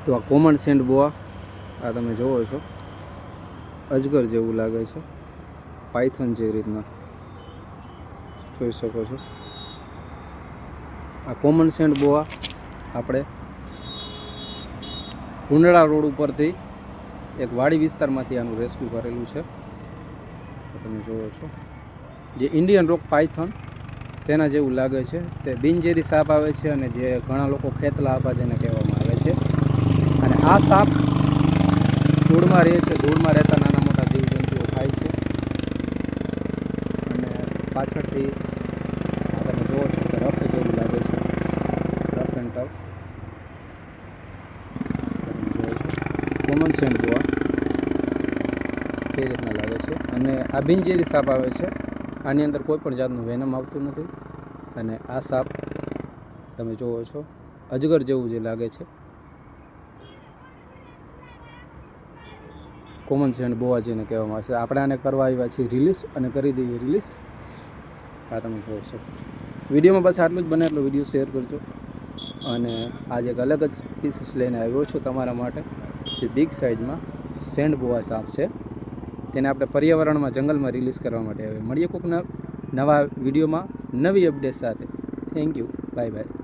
તો આ common Saint બોઆ આ તમે જોવો છો, અજગર જેવું લાગે છે, પાયથન જે રીતના જોઈ શકો છો. આ કોમન સેન્ટ બોઆ આપણે કુંડળા રોડ ઉપરથી એક વાડી વિસ્તારમાંથી આનું રેસ્ક્યુ કરેલું છે. તમે જોવો છો જે ઇન્ડિયન રોક પાયથન તેના જેવું લાગે છે. તે બિનઝેરી સાપ આવે છે અને જે ઘણા લોકો ખેતલા આપા જેને કહેવામાં આવે છે. અને આ સાપ ધૂળમાં રહે છે, ધૂળમાં રહેતા નાના મોટા જીવજંતુઓ ખાય છે. અને પાછળથી તમે જોવો છો કે રફ જેવું લાગે છે, રફ એન્ડ ટફ. જોવો છો કોમન સેન્ટ બોઆ તે રીતના લાગે છે. અને આ બિનઝેરી સાપ આવે છે. આની અંદર કોઈ પણ જાતનું વેનમ આવતું નથી. અને આ સાપ તમે જોવો છો અજગર જેવું જે લાગે છે, કોમન સેન્ટ બોઆ જેને કહેવામાં આવે છે. આપણે આને કરવા આવ્યા છીએ રિલીઝ અને કરી દઈએ રિલીઝ. આ તમે જોઈ શકો છો. વિડીયોમાં બસ આટલું જ, બને એટલો વિડીયો શેર કરજો. અને આજે એક અલગ જ સ્પીસીસ લઈને આવ્યો છું તમારા માટે, જે બિગ સાઇઝમાં સેન્ટ બોઆ સાપ છે. તેને આપણે પર્યાવરણમાં જંગલમાં રિલીઝ કરવા માટે આવે. મળીએ કોઈક નવા વિડીયોમાં નવી અપડેટ સાથે. Thank you, bye bye.